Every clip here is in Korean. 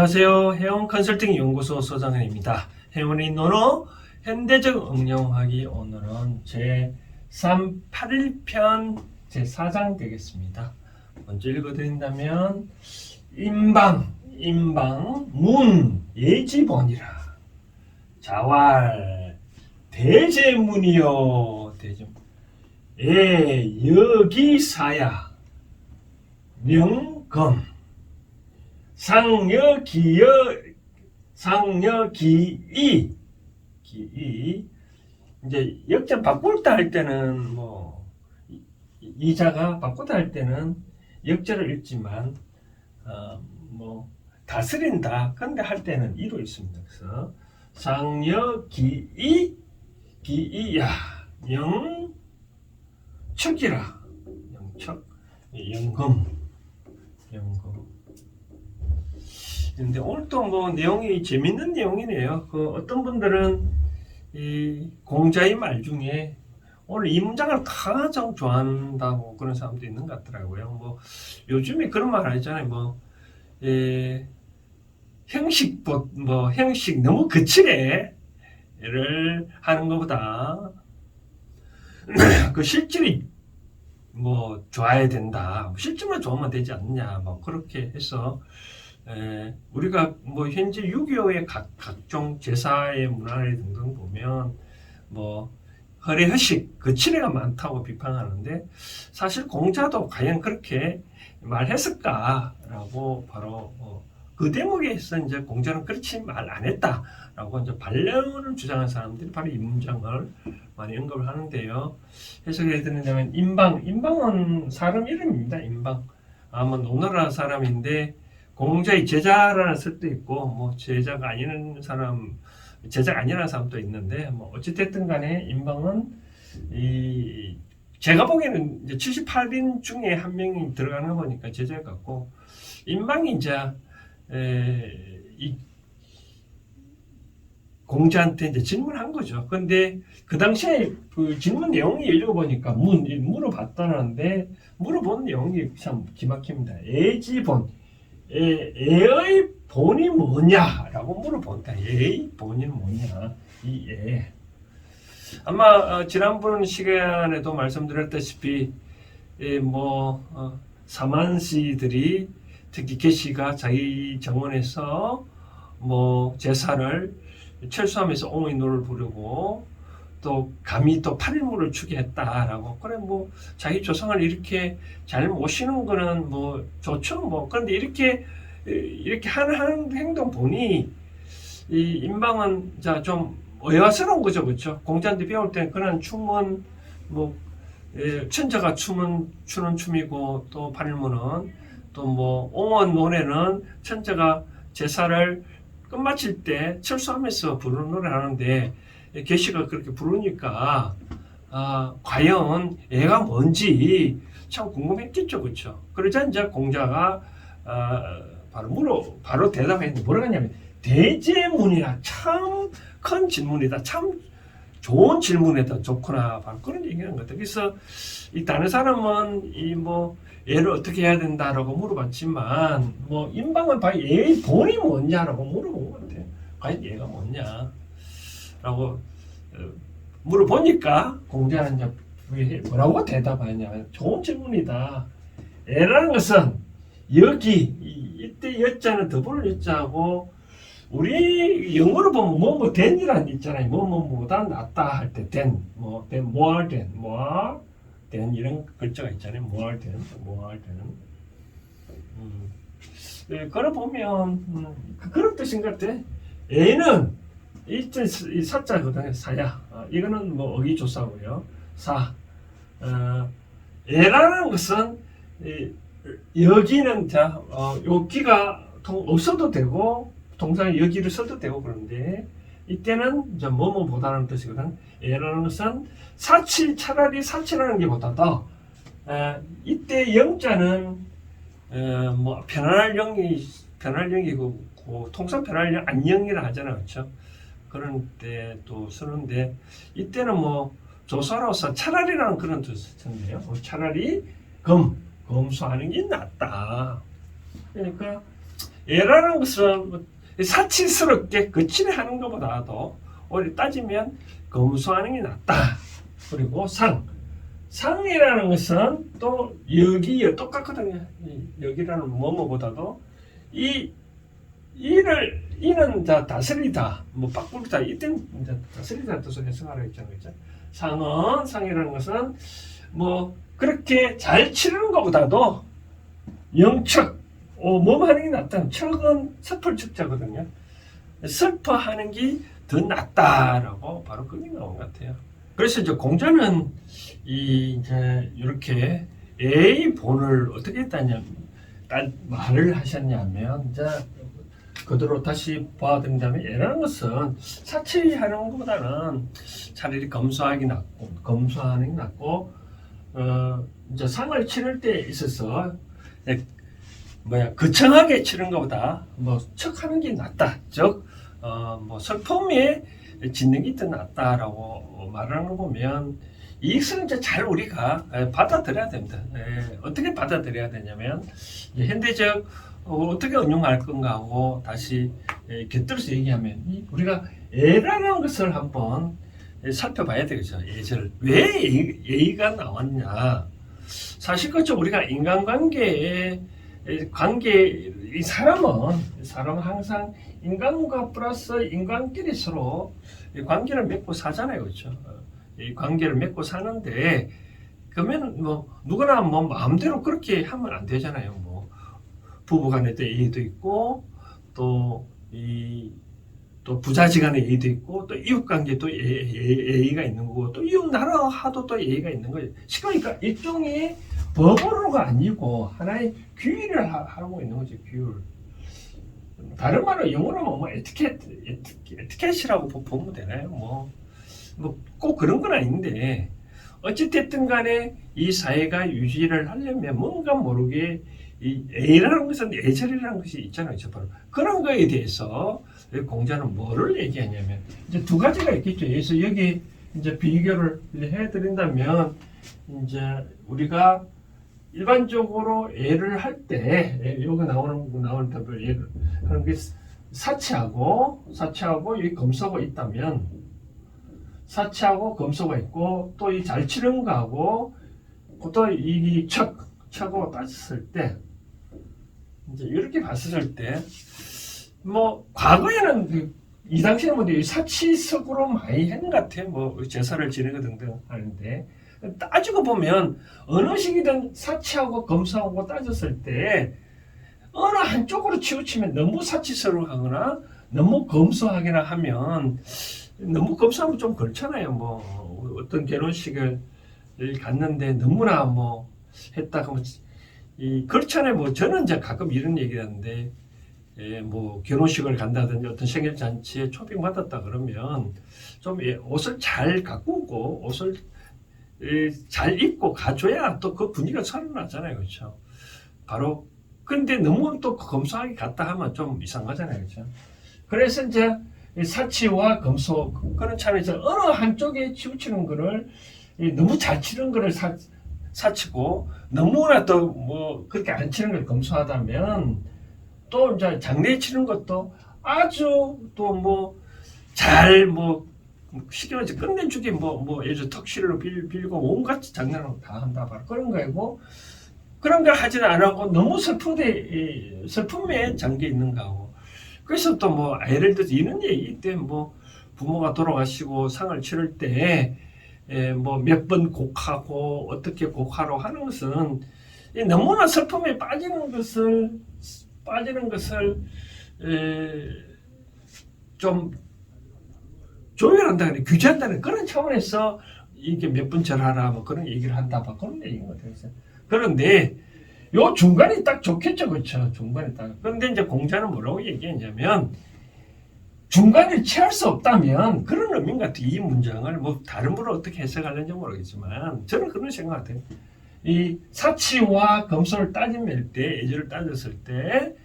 안녕하세요. 해운 컨설팅 연구소 소장현입니다. 해운의 논어 현대적 응용하기 오늘은 제381편 제4장 되겠습니다. 먼저 읽어드린다면 인방, 문, 예지본이라 자왈, 대제문이요. 여기사야 명검 상여기이 이제 역자 바꿀 할 때는 이자가 바꾸다 할 때는 역자를 읽지만 다스린다 근데 할 때는 이로 있습니다. 그래서 상여기이 기이야 영척이라 영척 영검 근데 오늘 또 내용이 재밌는 내용이네요. 어떤 분들은 이 공자의 말 중에 오늘 이 문장을 가장 좋아한다고 그런 사람도 있는 것 같더라고요. 요즘에 그런 말 하잖아요. 형식 너무 거칠게를 하는 것보다 그 실질이 좋아야 된다. 실질만 좋으면 되지 않느냐. 그렇게 해서 우리가 현재 6.25의 각종 제사의 문화를 등등 보면 허례허식 거칠애가 많다고 비판하는데 사실 공자도 과연 그렇게 말했을까라고 바로 그 대목에서 이제 공자는 그렇지 말 안 했다라고 이제 반론을 주장한 사람들이 바로 이 문장을 많이 언급을 하는데요. 해석을 해드리자면 인방은 사람 이름입니다. 인방. 노노라 사람인데 공자의 제자라는説도 있고 제자가 아니라는 사람도 있는데 어찌됐든 간에 인방은 제가 보기에는 이제 78인 중에 한 명이 들어가는 거 보니까 제자 같고 인방이 이제 이 공자한테 이제 질문한 거죠. 근데 그 당시에 그 질문 내용이 읽어보니까 물어봤다는데 물어본 내용이 참 기막힙니다. 애지본 애의 본이 뭐냐라고 물어본다. 애의 본이 뭐냐? 이 애. 아마 지난번 시간에도 말씀드렸다시피 사만시들이 특히 계시가 자기 정원에서 제사를 철수하면서 옹의노를 부르고 또 감히 또 8일물을 추게 했다라고. 그래 자기 조상을 이렇게 잘 모시는 거는 좋죠. 그런데 이렇게 하는 행동 보니 이 인방은 좀 의아스러운 거죠. 그렇죠? 공자한테 배울 때 그런 춤은 천자가 추는 춤이고 또 8일물은 또 옹원 노래는 천자가 제사를 끝마칠 때 철수하면서 부르는 노래 하는데 계시가 그렇게 부르니까 과연 애가 뭔지 참 궁금했겠죠. 그렇죠? 그러자 이제 공자가 바로 대답했는데 뭐라고 했냐면 대제문이라 참 큰 질문이다. 참 좋은 질문이다. 좋구나. 바로 그런 얘기하는 것 같아요. 그래서 이 다른 사람은 애를 어떻게 해야 된다라고 물어봤지만 인방은 과연 애의 본이 뭐냐라고 물어본 것 같아요. 과연 얘가 뭐냐라고 물어보니까 공자는 이제 뭐라고 대답하냐면 좋은 질문이다. 애라는 것은 이때 여자는 더블 여자하고 우리 영어로 보면 then이라는 있잖아요. 뭐보다 낫다 할 때 than, more than 이런 글자가 있잖아요. more than. 그걸 보면 그런 뜻인 것 같아. 애는 이 사자거든요. 사야. 이거는 어기조사고요. 애라는 것은 여기는 여기가 없어도 되고 동사에 여기를 써도 되고 그런데 이때는 이제 뭐뭐보다는 뜻이거든. 애라는 것은 차라리 사치라는 게 보다 이때 영자는 편안할 영이고 통상 편안할 영 안영이라 하잖아요. 그렇죠? 그런 때 또 쓰는데 이때는 조사로서 차라리라는 그런 뜻인데요. 차라리 검수하는 게 낫다. 그러니까 애라는 것은 뭐 사치스럽게 거칠하는 것보다도 오히려 따지면 검소하는 게 낫다. 그리고 상이라는 것은 또 여기에 똑같거든요. 여기라는 뭐뭐보다도 이는 다스리다, 뭐 바꾸다, 이땐 다스리다 뜻을 해석하라 했잖아요. 그죠? 상이라는 것은 뭐 그렇게 잘 치르는 것보다도 영척, 몸하는 게 낫다. 척은 섭을 척자거든요. 슬퍼하는 게 더 낫다라고 바로 그게 나온 것 같아요. 그래서 이제 공자는 이제 이렇게 A 본을 어떻게 했다냐 말을 하셨냐면, 이제 그대로 다시 봐드린다면, A라는 것은 사치하는 것보다는 차라리 검소하는 게 낫고, 이제 상을 치를 때 있어서 거창하게 치는 것보다 뭐 척하는 게 낫다. 즉 뭐 슬픔에 짓는 게 더 낫다라고 말하는 거 보면, 이것은 이제 잘 우리가 받아들여야 됩니다. 어떻게 받아들여야 되냐면, 현대적 어떻게 응용할 건가 하고 다시 곁들여서 얘기하면, 우리가 애라는 것을 한번 살펴봐야 되겠죠. 예절. 왜 예의가 나왔냐. 사실 그렇죠. 우리가 인간관계에 이 사람은 항상 인간과 플러스 인간끼리 서로 관계를 맺고 사잖아요. 그렇죠. 이 관계를 맺고 사는데, 그러면 뭐 누구나 뭐 마음대로 그렇게 하면 안 되잖아요. 뭐 부부 간에도 예의도 있고, 또 부자지간의 예의도 있고, 또 이웃 관계도 예의가 있는 거고, 또 이웃 나라와도 또 예의가 있는 거예요. 그러니까 일종의 법으로가 아니고 하나의 규율을 하고 있는 거죠. 규율. 다른 말로 영어로 뭐 에티켓이라고 보면 되나요? 뭐 꼭 그런 건 아닌데, 어찌됐든 간에 이 사회가 유지를 하려면 뭔가 모르게 이 A라는 것은 예절이라는 것이 있잖아요. 바로 그런 거에 대해서 공자는 뭐를 얘기하냐면, 이제 두 가지가 있겠죠. 그래서 여기 이제 비교를 해드린다면, 이제 우리가 일반적으로 애를 할 때, 여기 나오는 답을 예를 하는 게 사치하고 여기 검소가 있다면, 사치하고 검소가 있고, 또 이 잘 치는 거하고, 또 이 척하고 따졌을 때, 이제 이렇게 봤을 때, 뭐 과거에는 이 당시에는 뭐 사치석으로 많이 했는 것 같아요. 뭐 제사를 지내고 등등 하는데, 따지고 보면 어느 시기든 사치하고 검소하고 따졌을 때 어느 한쪽으로 치우치면 너무 사치스러워하거나 너무 검소하거나 하면, 너무 검소하면 좀 그렇잖아요. 뭐 어떤 결혼식을 갔는데 너무나 뭐 했다 하면 그렇잖아요. 뭐 저는 이제 가끔 이런 얘기를 하는데, 뭐 결혼식을 간다든지 어떤 생일 잔치에 초빙 받았다 그러면 좀 옷을 잘 갖고 오고 옷을 잘 입고 가줘야 또 그 분위기가 살아나잖아요. 그렇죠? 바로. 근데 너무 또 검소하게 갔다 하면 좀 이상하잖아요. 그렇죠? 그래서 이제 사치와 검소, 그런 차원에서 어느 한쪽에 치우치는 거를, 너무 잘 치는 거를 사치고 너무나 또 뭐 그렇게 안 치는 걸 검소하다면, 또 이제 장례 치는 것도 아주 또 뭐 잘 쉽게 말해서 끝내주기 예를 들어 턱실로 빌고 온갖 장난을 다 한다 바로 그런 거고, 그런 걸 하지는 안 하고 너무 슬픔에 잠겨 있는 거고. 그래서 또 뭐 예를 들어서 이런 얘기 때, 뭐 부모가 돌아가시고 상을 치를 때 뭐 몇 번 곡하고 어떻게 곡하러 하는 것은 너무나 슬픔에 빠지는 것을 좀 조율한다는, 규제한다는 그런 차원에서 이게 몇 번 절하라 뭐 그런 얘기를 한다 뭐 그런 얘기인 것 같아요. 그런데 요 중간이 딱 좋겠죠. 그렇죠? 중간이 딱. 그런데 이제 공자는 뭐라고 얘기했냐면, 중간을 취할 수 없다면, 그런 의미인 것 같아요. 이 문장을 뭐 다른 분은 어떻게 해석하는지 모르겠지만 저는 그런 생각 같아요. 이 사치와 검소를 따질 때, 예절을 따졌을 때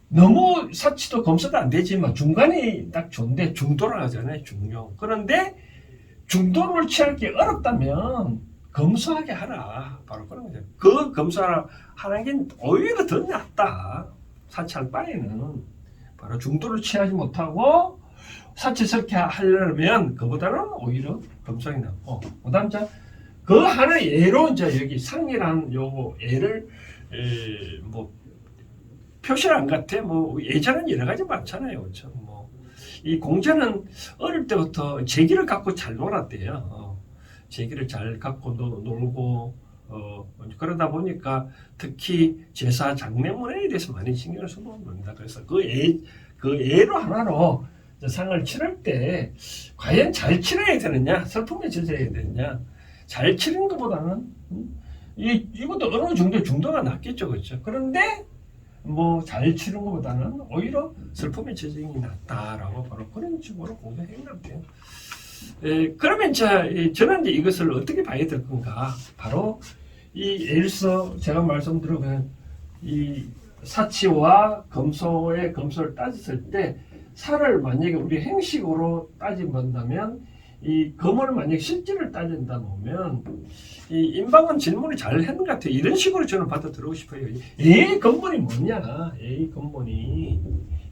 너무 사치도 검소도 안 되지만 중간이 딱 좋은데, 중도를 하잖아요. 중용. 그런데 중도를 취할 게 어렵다면 검소하게 하라. 바로 그런 거죠. 그 검소하는 게 오히려 더 낫다. 사치할 바에는 바로 중도를 취하지 못하고 사치스럽게 하려면 그보다는 오히려 금성이 낫고, 그다음 그 하나 예로 이제 여기 상이란 요 예를 뭐 표시를 안 같아. 뭐 예전은 여러 가지 많잖아요, 그렇죠? 뭐 이 공자는 어릴 때부터 제기를 갖고 잘 놀았대요. 제기를 잘 갖고 놀고 그러다 보니까 특히 제사 장례문에 대해서 많이 신경을 써놓는다. 그래서 그 예로 하나로 상을 치를 때 과연 잘 치러야 되느냐, 슬픔에 젖어야 되느냐, 잘 치는 것보다는 이것도 어느 정도 중도가 낫겠죠, 그렇죠? 그런데 뭐 잘 치는 것보다는 오히려 슬픔의 재정이 낫다라고 바로 그런 식으로 공부해 놨대요. 그러면 저는 이제 이것을 어떻게 봐야 될 건가? 바로 예를 들어서 제가 말씀드린 이 사치와 금소의 금소를 따졌을 때 사를 만약에 우리 행식으로 따진다면 이 금을 만약에 실질을 따진다 보면 이 임방은 질문을 잘 했는 것 같아요. 이런 식으로 저는 받아들이고 싶어요. 예의 근본이 뭐냐? 예의 근본이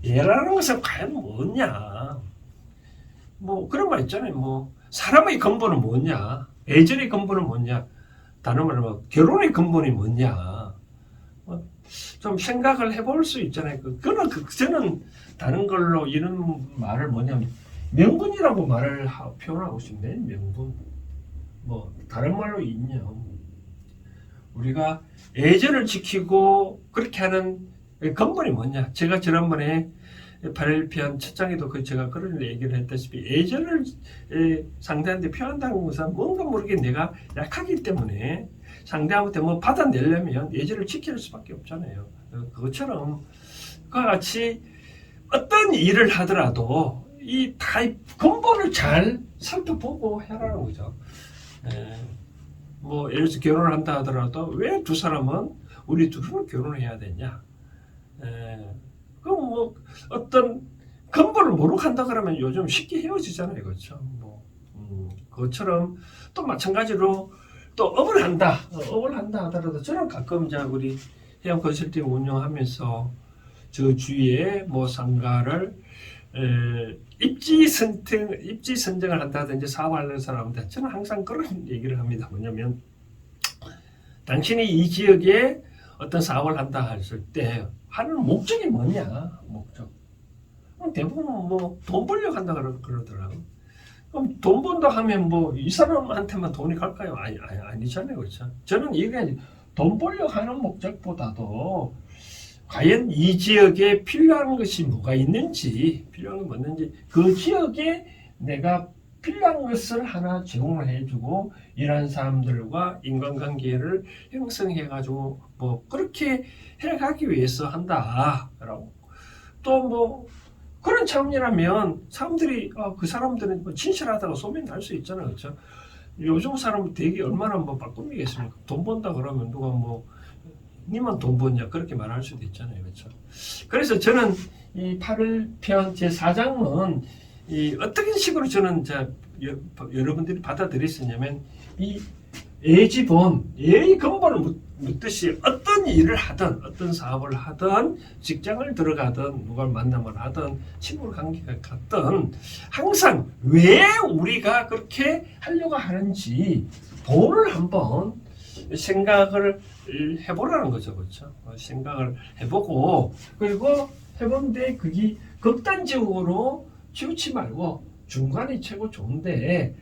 예라는 것은 과연 뭐냐? 뭐 그런 말 있잖아요. 뭐 사람의 근본은 뭐냐? 애절의 근본은 뭐냐? 다른 말로 결혼의 근본이 뭐냐? 좀 생각을 해볼 수 있잖아요. 저는 다른 걸로 이런 말을 뭐냐면 명분이라고 말을 표현하고 싶네. 명분. 뭐 다른 말로 인연. 우리가 애절을 지키고 그렇게 하는 근본이 뭐냐? 제가 지난번에 8편 첫 장에도 제가 그런 얘기를 했다시피 애절을 상대한테 표한다는 것은 뭔가 모르게 내가 약하기 때문에 상대한테 뭐 받아내려면 애절을 지킬 수밖에 없잖아요. 그것처럼 그와 같이 어떤 일을 하더라도 이 다 근본을 잘 살펴보고 해라는 거죠. 뭐 예를 들어서 결혼을 한다 하더라도 왜 두 사람은 우리 둘은 결혼해야 되냐? 그럼 뭐 어떤 근본을 모르고 한다 그러면 요즘 쉽게 헤어지잖아요, 그렇죠? 뭐 그것처럼 또 마찬가지로 또 업을 한다 하더라도 저는 가끔 우리 해양 컨설팅 운영하면서 저 주위에 뭐 상가를 입지 선정을 한다든지 사업하는 사람한테 저는 항상 그런 얘기를 합니다. 뭐냐면 당신이 이 지역에 어떤 사업을 한다 했을 때 하는 목적이 뭐냐? 목적. 대부분 뭐 돈 벌려고 한다 그러더라고. 그럼 돈 번다 하면 뭐 이 사람한테만 돈이 갈까요? 아니잖아요, 그렇죠? 저는 이게 돈 벌려고 하는 목적보다도 과연 이 지역에 필요한 것이 뭐가 있는지, 그 지역에 내가 필요한 것을 하나 제공을 해주고 이런 사람들과 인간관계를 형성해가지고 뭐 그렇게 해가기 위해서 한다라고. 또 뭐 그런 차원이라면 사람들이 그 사람들은 뭐 진실하다고 소문이 날 수 있잖아요, 그렇죠? 요즘 사람은 되게 얼마나 뭐 바꾸미겠습니까? 돈 번다 그러면 누가 뭐 니만 돈 버냐 그렇게 말할 수도 있잖아요, 그렇죠? 그래서 저는 이 8편 제 4장은 어떤 식으로 저는 여러분들이 받아들였었냐면 이 예지본, 예의 근본을 묻듯이 어떤 일을 하든 어떤 사업을 하든 직장을 들어가든 누굴 만남을 하든 친구 관계가 갖든 항상 왜 우리가 그렇게 하려고 하는지 본을 한번 생각을 해보라는 거죠, 그렇죠? 생각을 해보고 그리고 해본데 그게 극단적으로 치우치 말고 중간이 최고 좋은데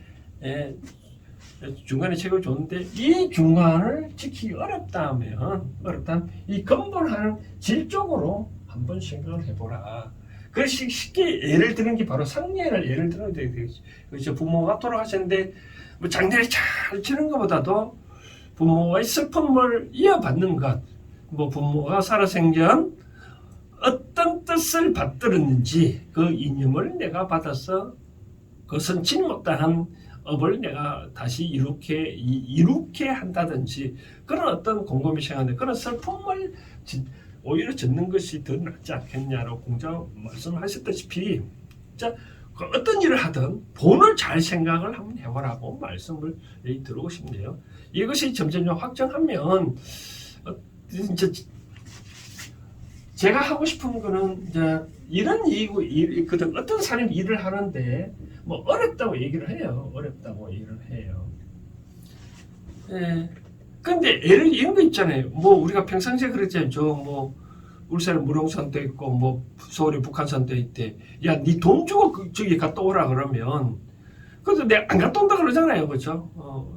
이 중간을 지키기 어렵다면 이 근본하는 질 쪽으로 한번 생각을 해보라. 그 쉽게 예를 드는 게 바로 상례를 예를 들어야 되겠죠. 그렇죠? 부모가 돌아가셨는데 뭐 장례를 잘 치는 것보다도 부모의 슬픔을 이어받는 것, 뭐 부모가 살아생전 어떤 뜻을 받들었는지 그 이념을 내가 받아서 그것은 진 못한 업을 내가 다시 이룩해 한다든지 그런 어떤 곰곰이 생각하는데 그런 슬픔을 오히려 짓는 것이 더 낫지 않겠냐라고 공자 말씀하셨다시피 어떤 일을 하든 본을 잘 생각을 한번 해보라고 말씀을 드리고 싶네요. 이것이 점점 확정하면 이제 제가 하고 싶은 거는 이제 이런 어떤 사람이 일을 하는데 뭐 어렵다고 얘기를 해요. 어렵다고 얘기를 해요. 예. 근데 이런 거 있잖아요. 뭐 우리가 평상시에 그랬잖아요. 뭐 울산에 무릉산도 있고 뭐 서울에 북한산도 있대. 야, 니 돈 주고 저기 갔다 오라 그러면 그래도 내가 안 갔다 온다 그러잖아요. 그렇죠?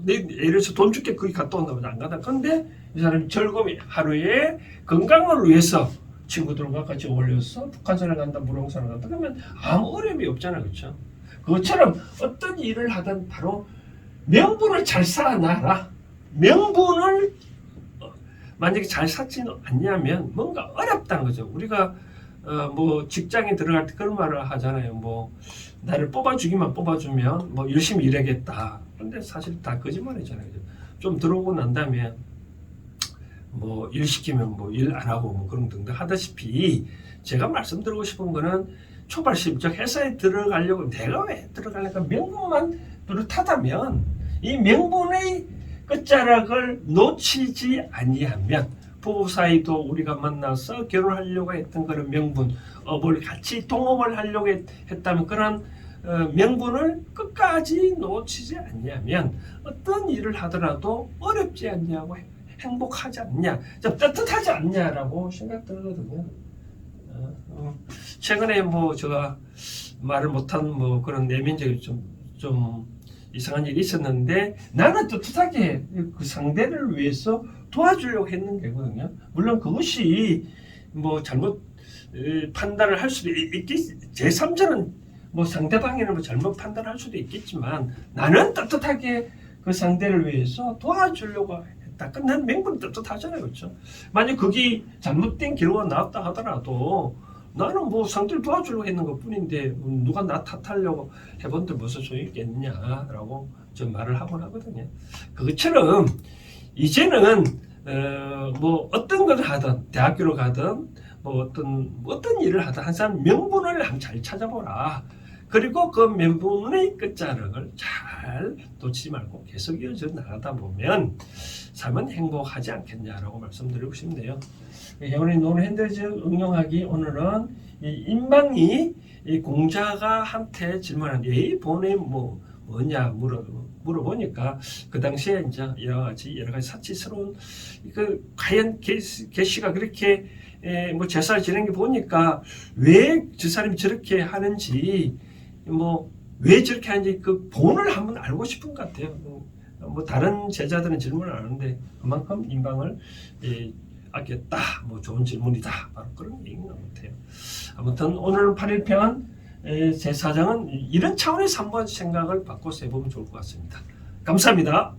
예를 들어서 돈 줄게 거기 갔다 온다고 안 가다. 근데 이 사람이 즐거움이 하루에 건강을 위해서 친구들과 같이 어울려서 북한산을 간다, 무릉산을 간다. 그러면 아무 어려움이 없잖아요. 그렇죠? 그것처럼 어떤 일을 하든 바로 명분을 잘 쌓아놔라. 명분을 만약에 잘 쌓지 않냐면 뭔가 어렵다는 거죠. 우리가 뭐 직장에 들어갈 때 그런 말을 하잖아요. 뭐 나를 뽑아주기만 뽑아주면 뭐 열심히 일하겠다. 근데 사실 다 거짓말이잖아요. 좀 들어오고 난 다음에 뭐 일 시키면 뭐 일 안 하고 뭐 그런 등등 하다시피 제가 말씀드리고 싶은 거는 초발심, 즉 회사에 들어가려고 내가 왜 들어가려니까 명분만 뚜렷하다면 이 명분의 끝자락을 놓치지 아니하면 부부 사이도 우리가 만나서 결혼하려고 했던 그런 명분, 업을 같이 동업을 하려고 했다면 그런 명분을 끝까지 놓치지 않냐면 어떤 일을 하더라도 어렵지 않냐고 행복하지 않냐, 좀 따뜻하지 않냐라고 생각들거든요. 최근에 뭐 제가 말을 못한 뭐 그런 내면적인 좀 이상한 일이 있었는데 나는 떳떳하게 그 상대를 위해서 도와주려고 했는 거거든요. 물론 그것이 뭐 잘못 판단을 할 수도 있겠지. 제3자는 뭐 상대방에는 뭐 잘못 판단할 수도 있겠지만 나는 떳떳하게 그 상대를 위해서 도와주려고 했다. 난 명분 떳떳하잖아요. 그렇죠? 만약 그게 잘못된 결과가 나왔다 하더라도 나는 뭐 상대를 도와주려고 했는 것 뿐인데 누가 나 탓하려고 해본데 무슨 소용이 있겠냐라고 좀 말을 하곤 하거든요. 그것처럼 이제는 뭐 어떤 걸 하든 대학교를 가든 뭐 어떤 일을 하든 항상 명분을 한번 잘 찾아보라. 그리고 그 명분의 끝자락을 잘 놓치지 말고 계속 이어져 나가다 보면 삶은 행복하지 않겠냐라고 말씀드리고 싶네요. 회원의 노는 핸들즈 응용하기 오늘은 이 인방이 이 공자가 한테 질문한 이 본의 뭐냐 물어보니까 그 당시에 이제 여러 가지 사치스러운 그 과연 계시가 그렇게 뭐 제사를 지내는 게 보니까 왜 저 사람이 저렇게 하는지 뭐 왜 저렇게 하는지 그 본을 한번 알고 싶은 것 같아요. 뭐 다른 제자들은 질문을 안 하는데 그만큼 인방을 아꼈다. 뭐 좋은 질문이다. 바로 그런 얘기인 것 같아요. 아무튼 오늘 8일편 제 사장은 이런 차원에서 한번 생각을 바꿔서 해보면 좋을 것 같습니다. 감사합니다.